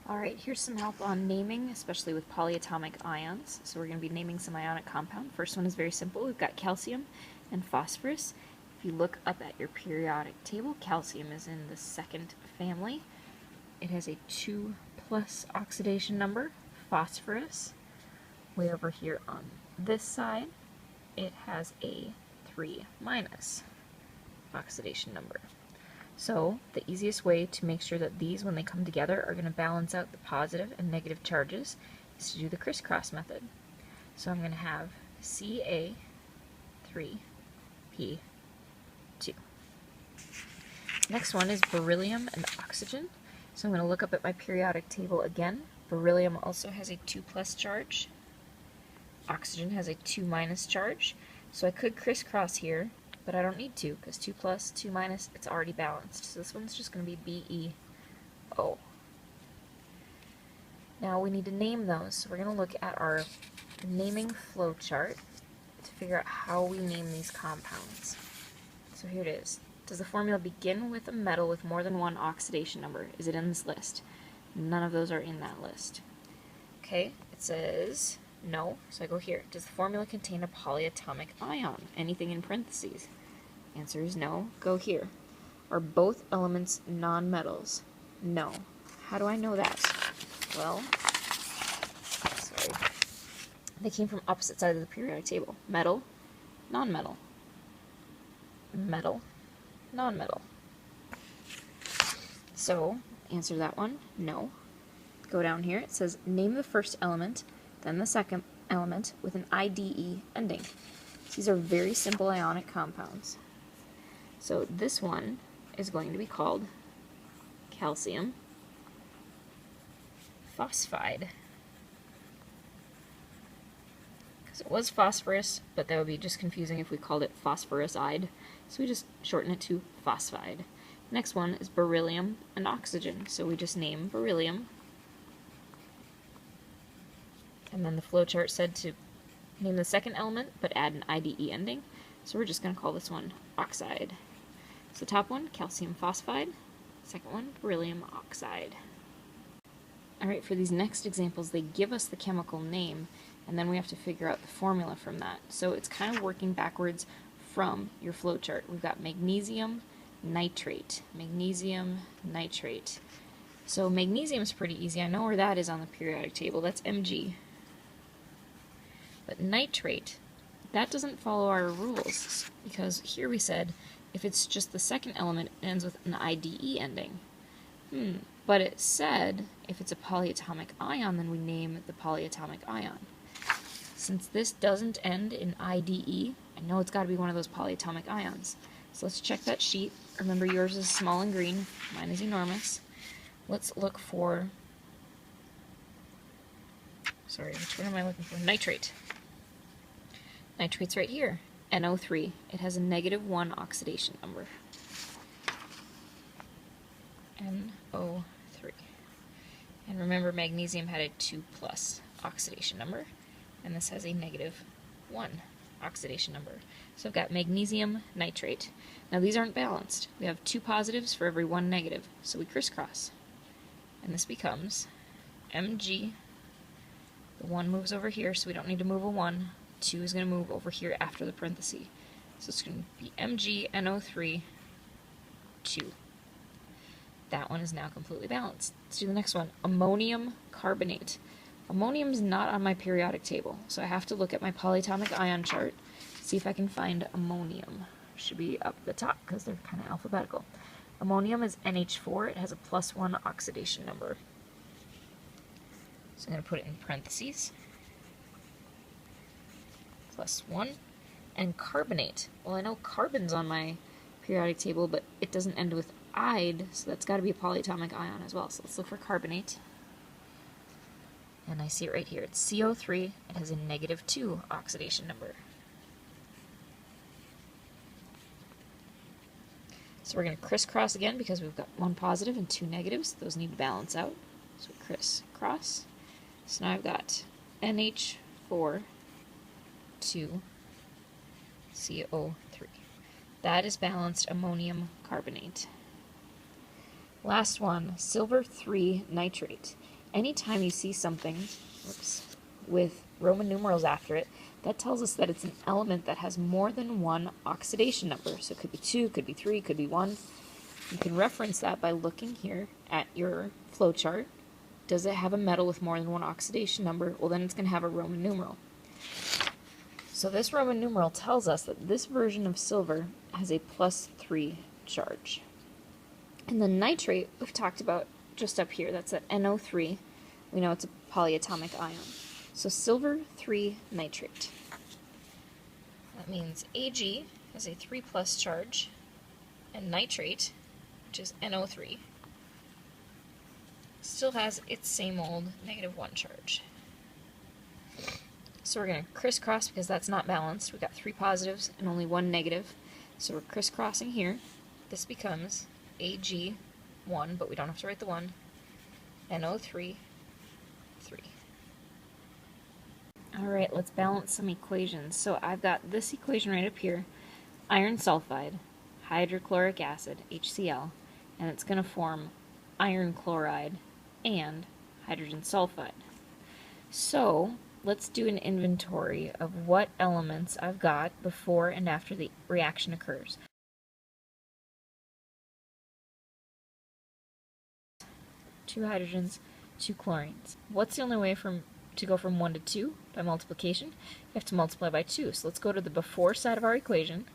Alright, here's some help on naming, especially with polyatomic ions. So we're going to be naming some ionic compound. First one is very simple. We've got calcium and phosphorus. If you look up at your periodic table, calcium is in the second family. It has a 2+ oxidation number. Phosphorus, way over here on this side, it has a 3- oxidation number. So the easiest way to make sure that these, when they come together, are going to balance out the positive and negative charges is to do the crisscross method. So I'm going to have Ca3P2. Next one is beryllium and oxygen. So I'm going to look up at my periodic table again. Beryllium also has a 2+ charge. Oxygen has a 2- charge. So I could crisscross here, but I don't need to, because 2+, 2-, it's already balanced. So this one's just going to be BeO. Now we need to name those. So we're going to look at our naming flow chart to figure out how we name these compounds. So here it is. Does the formula begin with a metal with more than one oxidation number? Is it in this list? None of those are in that list. Okay, it says no, so I go here. Does the formula contain a polyatomic ion? Anything in parentheses? Answer is no. Go here. Are both elements nonmetals? No. How do I know that? Well, sorry. They came from opposite sides of the periodic table. Metal, nonmetal. Metal, nonmetal. So, answer that one, no. Go down here. It says name the first element, then the second element with an IDE ending. These are very simple ionic compounds. So this one is going to be called calcium phosphide. Because it was phosphorus, but that would be just confusing if we called it phosphoruside. So we just shorten it to phosphide. Next one is beryllium and oxygen. So we just name beryllium. And then the flowchart said to name the second element, but add an IDE ending. So we're just going to call this one oxide. So top one, calcium phosphide. Second one, beryllium oxide. Alright, for these next examples, they give us the chemical name, and then we have to figure out the formula from that. So it's kind of working backwards from your flowchart. We've got magnesium nitrate. Magnesium nitrate. So magnesium is pretty easy. I know where that is on the periodic table. That's Mg. But nitrate, that doesn't follow our rules, because here we said if it's just the second element, it ends with an IDE ending. But it said if it's a polyatomic ion, then we name the polyatomic ion. Since this doesn't end in IDE, I know it's got to be one of those polyatomic ions. So let's check that sheet. Remember, yours is small and green. Mine is enormous. Let's look for, sorry, which one am I looking for? Nitrate. Nitrate's right here, NO3. It has a -1 oxidation number. NO3. And remember, magnesium had a 2+ oxidation number, and this has a -1 oxidation number. So I've got magnesium nitrate. Now these aren't balanced. We have 2 positives for every 1 negative, so we crisscross. And this becomes Mg. The 1 moves over here, so we don't need to move a 1. 2 is going to move over here after the parenthesis. So it's going to be MgNO3, 2. That one is now completely balanced. Let's do the next one. Ammonium carbonate. Ammonium is not on my periodic table, so I have to look at my polyatomic ion chart, see if I can find ammonium. Should be up at the top because they're kind of alphabetical. Ammonium is NH4. It has a +1 oxidation number. So I'm going to put it in parentheses. +1. And carbonate. Well, I know carbon's on my periodic table, but it doesn't end with "ide", so that's got to be a polyatomic ion as well. So let's look for carbonate. And I see it right here. It's CO3. It has a -2 oxidation number. So we're going to crisscross again because we've got 1 positive and 2 negatives. Those need to balance out. So crisscross. So now I've got NH4, 2, CO3. That is balanced ammonium carbonate. Last one, silver 3 nitrate. anytime you see something with Roman numerals after it, that tells us that it's an element that has more than one oxidation number. So it could be 2, could be 3, could be 1. You can reference that by looking here at your flowchart. Does it have a metal with more than one oxidation number? Well, then it's going to have a Roman numeral. So this Roman numeral tells us that this version of silver has a +3 charge. And the nitrate we've talked about just up here, that's at NO3. We know it's a polyatomic ion. So silver 3 nitrate. That means Ag has a 3+ charge, and nitrate, which is NO3, still has its same old -1 charge. So we're going to crisscross because that's not balanced. We've got 3 positives and only 1 negative. So we're crisscrossing here. This becomes Ag1, but we don't have to write the 1, NO3, 3. Alright, let's balance some equations. So I've got this equation right up here, iron sulfide, hydrochloric acid, HCl, and it's going to form iron chloride and hydrogen sulfide. So let's do an inventory of what elements I've got before and after the reaction occurs. Two hydrogens, 2 chlorines. What's the only way to go from 1 to 2? By multiplication. You have to multiply by 2. So let's go to the before side of our equation,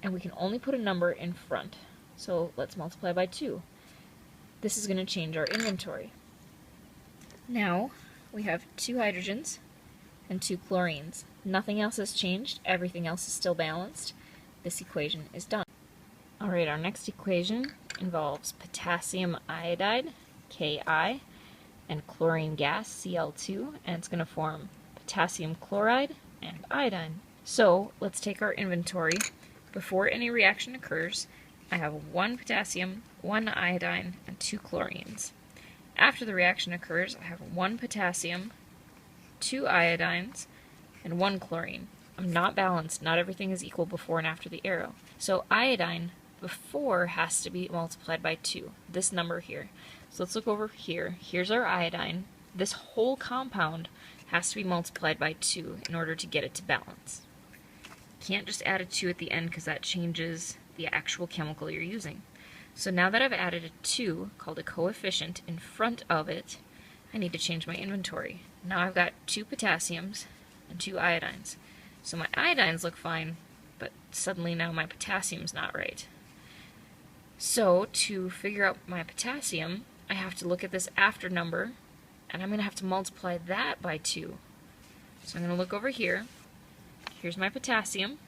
and we can only put a number in front. So let's multiply by 2. This is going to change our inventory. Now we have 2 hydrogens and 2 chlorines. Nothing else has changed. Everything else is still balanced. This equation is done. Alright, our next equation involves potassium iodide, Ki, and chlorine gas, Cl2, and it's going to form potassium chloride and iodine. So let's take our inventory. Before any reaction occurs, I have 1 potassium, 1 iodine, and 2 chlorines. After the reaction occurs, I have 1 potassium, 2 iodines, and 1 chlorine. I'm not balanced. Not everything is equal before and after the arrow. So iodine before has to be multiplied by 2, this number here. So let's look over here. Here's our iodine. This whole compound has to be multiplied by 2 in order to get it to balance. Can't just add a 2 at the end because that changes the actual chemical you're using. So now that I've added a 2, called a coefficient, in front of it, I need to change my inventory. Now I've got 2 potassiums and 2 iodines. So my iodines look fine, but suddenly now my potassium's not right. So to figure out my potassium, I have to look at this after number, and I'm going to have to multiply that by 2. So I'm going to look over here. Here's my potassium.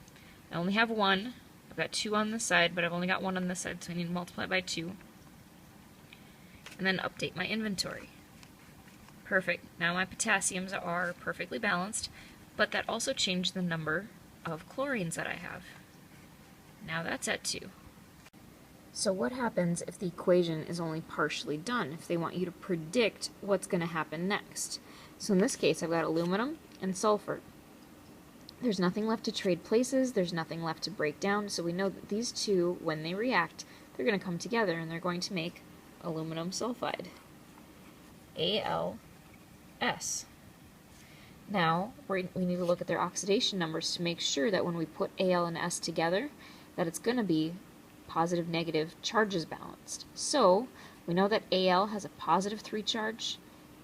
I only have 1. I've got 2 on this side, but I've only got 1 on this side, so I need to multiply by 2. And then update my inventory. Perfect. Now my potassiums are perfectly balanced, but that also changed the number of chlorines that I have. Now that's at 2. So what happens if the equation is only partially done, if they want you to predict what's going to happen next? So in this case, I've got aluminum and sulfur. There's nothing left to trade places, there's nothing left to break down, so we know that these two, when they react, they're going to come together and they're going to make aluminum sulfide. AlS. Now, we need to look at their oxidation numbers to make sure that when we put Al and S together, that it's going to be positive-negative charges balanced. So, we know that Al has a +3 charge,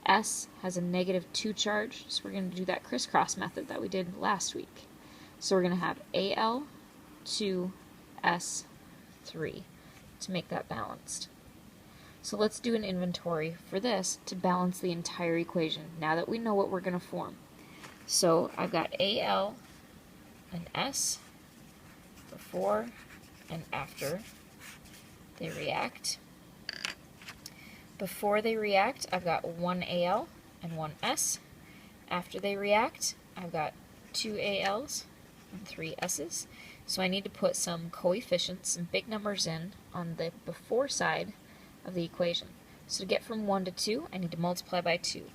S has a -2 charge, so we're going to do that crisscross method that we did last week. So we're going to have Al, 2, S, 3 to make that balanced. So let's do an inventory for this to balance the entire equation, now that we know what we're going to form. So I've got Al and S before and after they react. Before they react, I've got 1 Al and 1 S. After they react, I've got 2 Als and 3 S's. So I need to put some coefficients, some big numbers in on the before side of the equation. So to get from 1 to 2, I need to multiply by 2.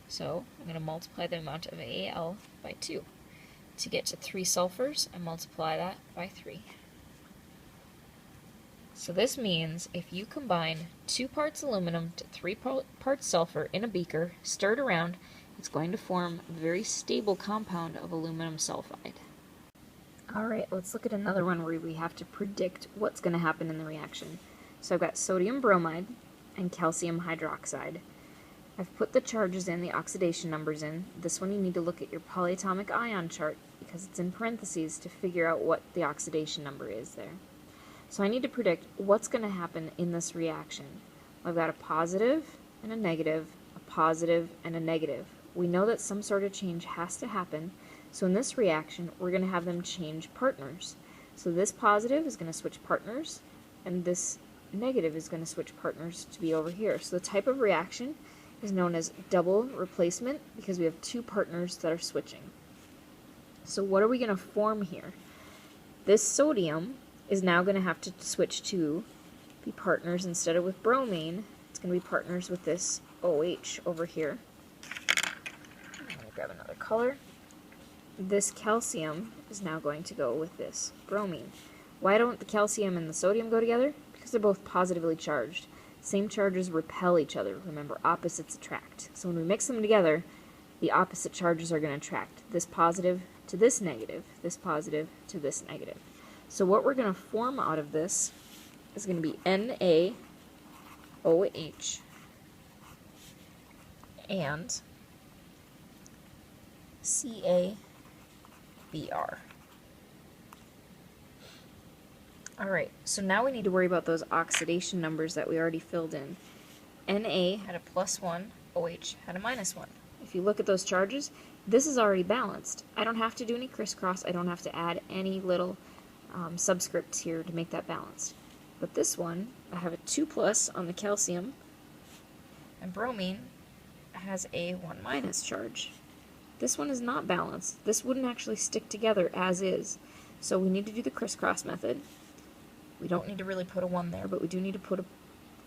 So I'm going to multiply the amount of Al by 2. To get to 3 sulfurs, I multiply that by 3. So this means if you combine 2 parts aluminum to 3 parts sulfur in a beaker, stir it around, it's going to form a very stable compound of aluminum sulfide. Alright, let's look at another one where we have to predict what's going to happen in the reaction. So I've got sodium bromide and calcium hydroxide. I've put the charges in, the oxidation numbers in. This one you need to look at your polyatomic ion chart because it's in parentheses to figure out what the oxidation number is there. So I need to predict what's going to happen in this reaction. I've got a positive and a negative, a positive and a negative. We know that some sort of change has to happen, so in this reaction we're going to have them change partners. So this positive is going to switch partners, and this negative is going to switch partners to be over here. So the type of reaction is known as double replacement because we have 2 partners that are switching. So what are we going to form here? This sodium is now going to have to switch to be partners instead of with bromine. It's going to be partners with this OH over here. I'm going to grab another color. This calcium is now going to go with this bromine. Why don't the calcium and the sodium go together? Because they're both positively charged. Same charges repel each other. Remember, opposites attract. So when we mix them together, the opposite charges are going to attract. This positive to this negative, this positive to this negative. So what we're going to form out of this is going to be NaOH and CaBr. Alright, so now we need to worry about those oxidation numbers that we already filled in. Na had a +1, OH had a -1. If you look at those charges, this is already balanced. I don't have to do any crisscross, I don't have to add any little subscripts here to make that balanced. But this one, I have a 2+ on the calcium, and bromine has a 1- charge. This one is not balanced. This wouldn't actually stick together as is. So we need to do the crisscross method. We don't need to really put a 1 there, but we do need to put a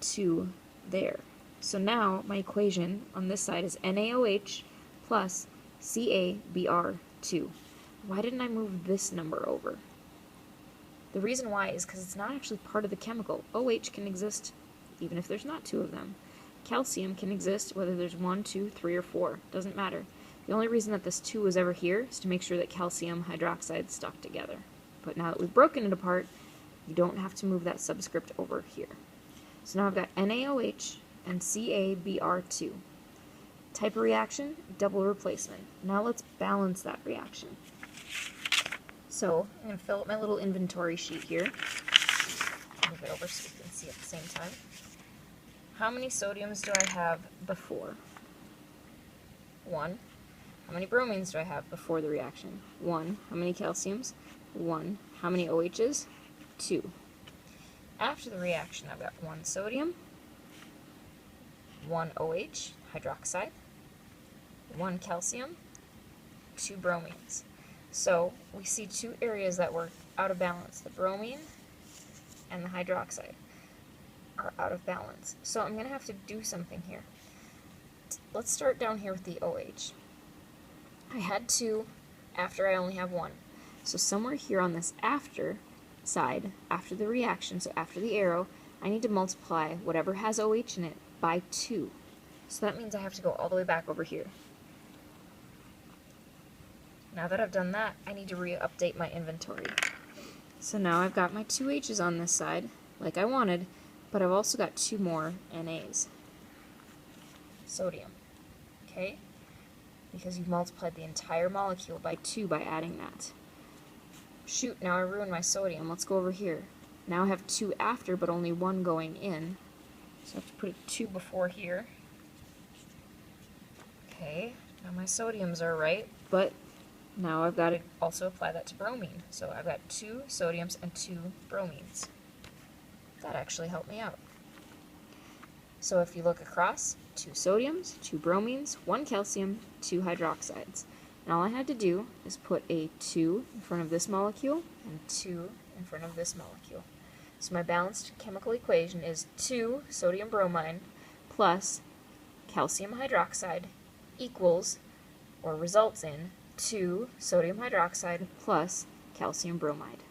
2 there. So now my equation on this side is NaOH plus CaBr2. Why didn't I move this number over? The reason why is because it's not actually part of the chemical. OH can exist even if there's not 2 of them. Calcium can exist whether there's 1, 2, 3, or 4. Doesn't matter. The only reason that this 2 was ever here is to make sure that calcium hydroxide stuck together. But now that we've broken it apart, you don't have to move that subscript over here. So now I've got NaOH and CaBr2. Type of reaction, double replacement. Now let's balance that reaction. So I'm going to fill up my little inventory sheet here. Move it over so you can see at the same time. How many sodiums do I have before? 1. How many bromines do I have before the reaction? 1. How many calciums? 1. How many OHs? 2. After the reaction, I've got 1 sodium, 1 OH, hydroxide, 1 calcium, 2 bromines. So we see 2 areas that were out of balance. The bromine and the hydroxide are out of balance. So I'm going to have to do something here. Let's start down here with the OH. I had 2 after I only have 1. So somewhere here on this after side, after the reaction, so after the arrow, I need to multiply whatever has OH in it by 2. So that means I have to go all the way back over here. Now that I've done that, I need to re-update my inventory. So now I've got my 2 H's on this side, like I wanted, but I've also got 2 more NAs. Sodium. Okay? Because you've multiplied the entire molecule by 2 by adding that. Shoot, now I ruined my sodium. Let's go over here. Now I have 2 after, but only 1 going in. So I have to put a 2 before here. Okay, now my sodiums are right, but now I've got to also apply that to bromine. So I've got 2 sodiums and 2 bromines. That actually helped me out. So if you look across, 2 sodiums, 2 bromines, 1 calcium, 2 hydroxides. And all I had to do is put a 2 in front of this molecule and 2 in front of this molecule. So my balanced chemical equation is 2 sodium bromine plus calcium hydroxide equals, or results in, 2 sodium hydroxide plus calcium bromide.